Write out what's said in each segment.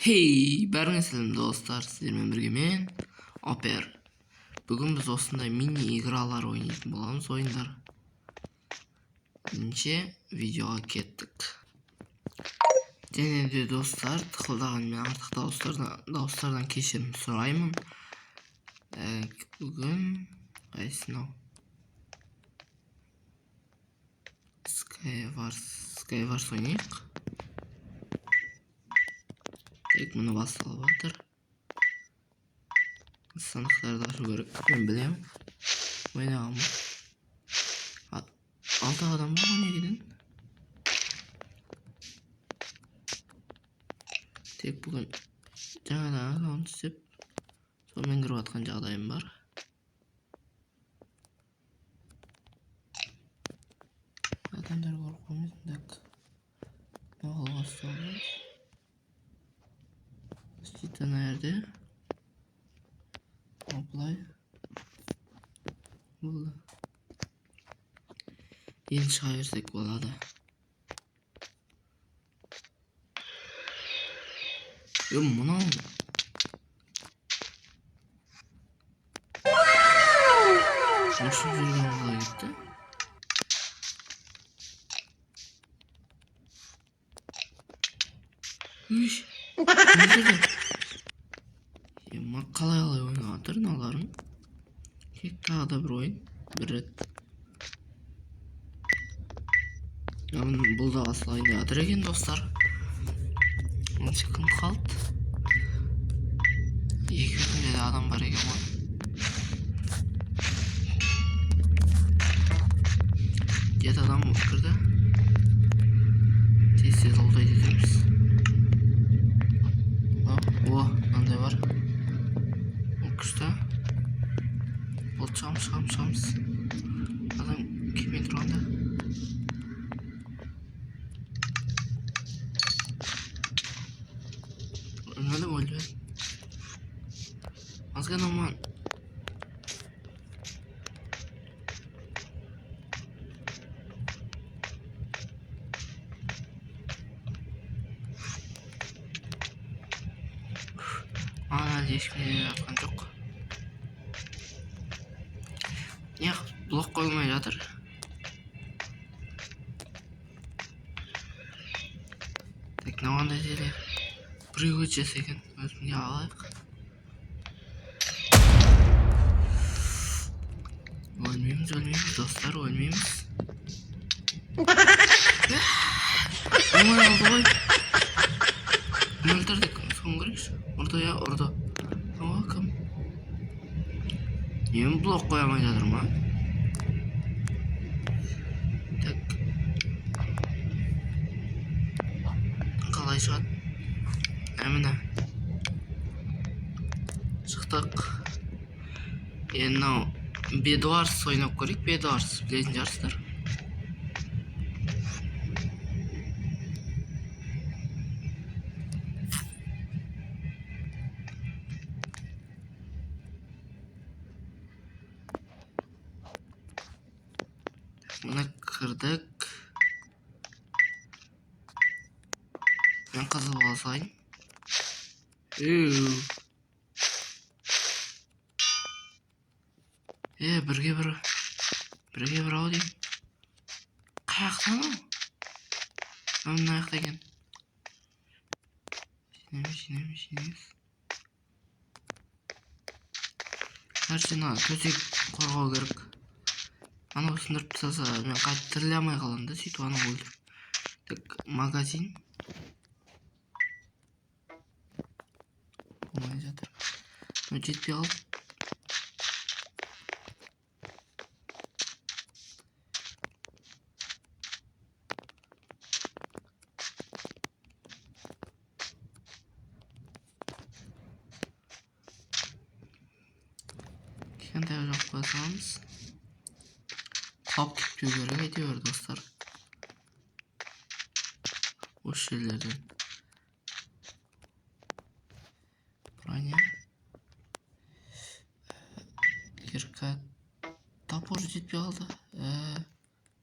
Hey, бәріңе сәлем достар, сіздермен бірге мен Опер. Бүгін біз осындай мини игралар ойнайтын боламыз, ойындар. Бірінші видеоға кеттік. Және де достар, тықылдаған мен артық дауыстардан кешірім сұраймын. Бүгін қайсынау? Skywars ойнайық. Тек мұны басталып жатыр. Сандықтарды ашу керек. Мен білемін. Ойнағанмын. 6 адам бар негеден. Тек бүгін жаңадан аккаунт істеп, сонымен кіріп жатқан жағдайым бар. Адамдар көріп қоймайсың. Так. Мағыл басталды. Защита nerede? Apply. Болды. Енді шыға берсек болады. Мынау. Жұмысым жүрген қалай кетті? Үш. Қалай ойнап жатыр мыналарың? Тек тағы да бір ойын. Бір рет. Бұл да асыл ойнап жатыр екен достар. Онша кім қалды? Екі бетінде де адам бар екен ғой. Дет адам кірді. Тез ұлдайды дейміз. Мынандай бар. Күшті. Бұл шығамыз. Адам келмей тұрғанда. Ölmedim öldü. Azgan aman. Ешкімде жатқан жоқ. Блок қойылмай жатыр. Так, мынандай жерде біреу өтшесі екен. Өзімге алайық. Өлмейміз, достар, өлмейміз. Оңай алды ғой. Өлтірдік, соң көрейікші. Ұрды. Кім? Мен блок қойамай жатыр ма? Так. Қалай шығады? Әміна. Шықтық. Енді Bedwars ойнап көрейік. Bedwars білетін жарыстар. Мұны кірдік. Мен қызыл болсайын. Бірге бір ау дейм. Қаяқтан ау? Мына аяқта екен. Жинеміз. Нәрсені төсек қорғау керек. Ана сындырып тастаса, мен қайтып тіріле алмай қаламын да, сөйтіп ана өлтіріп. Так, магазин. Болмай жатыр. Жетпей қалып. Кішкентай жоқ қойсаңыз. Қап кетпеу керек әйтеуір достар. Осы жерлерден. Броня. Кирка. Топор жетпей қалды.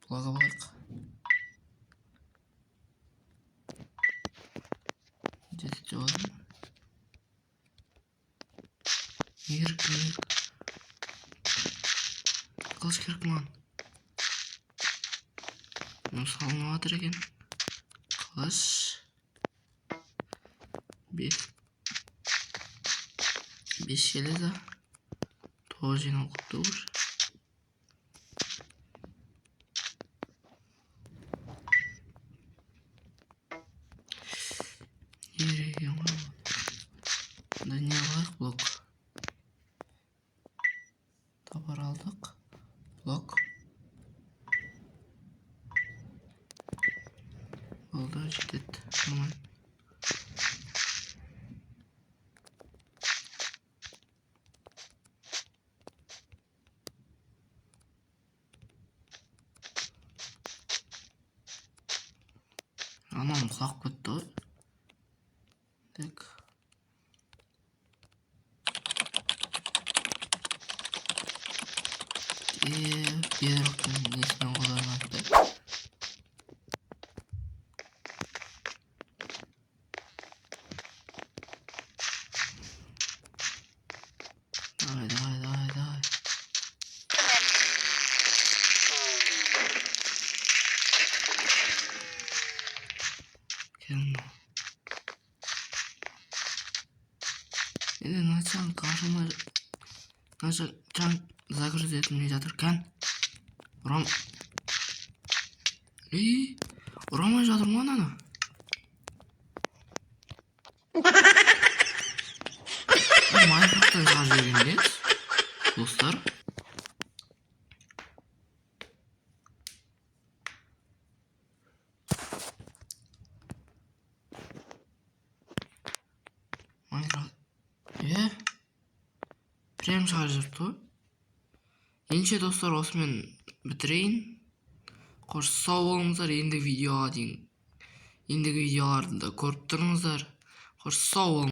Бұлаға барайық. Жетіп жоғалдым. не керек қылыш керек маған. Салынып жатыр екен қылыш. 5 железо. 9 жиналыпты уже. Да не алайық блок. Товар алдық. Блок. Болды, жетеді. Нормально. Анам құлап кетті ғой. Так. Bedrock'тың несімен қолданады. Давай. Келін. Енді начан қашыма начан загруз етілмей жатыр кән. Ұрамай жатыр ма ананы? Майнкрафттан шығарып жіберген достар. Майнкрафт. Прям шығарып жіберді ғой. Ендеше достар, осымен бітірейін. Қош сау болыңыздар. Ендігі видеоларды да көріп тұрыңыздар. Қош сау болыңыздар.